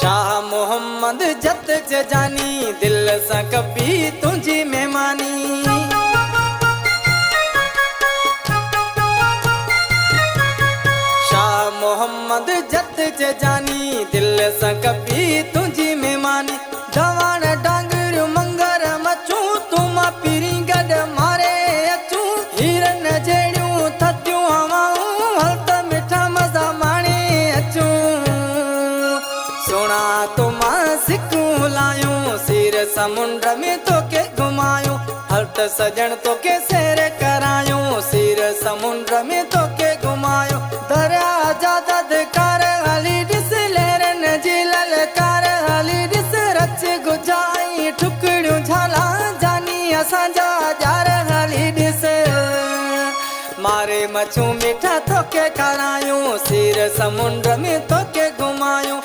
शाह मोहम्मद जत जानी दिल सा कभी तुझी मेहमानी। शाह मोहम्मद जत जानी दिल सा कभी तुझी मेहमानी। जवान डांगर मंगर मचू तुम पीरी गड मारे अचू। हिरन जेड़ियूं थदियूं हवाऊं हलत मिठा मजा माणे अचू। सोना तुम सिकूं लायूं सिर समुंड में तो के घुमायूं। हलत सजन तो के सैर करायूं सिर समुंड में तो के घुमायूं। दरिया जा ददकार हली ॾिस लहरन जी ललकार हली ॾिस रच गुजाई ठुकड़ियूं झाला जानी असांजा यार हली ॾिस। मारे मछू मीठा तो के खारायूं सिर समुंड में तो के घुमायूं।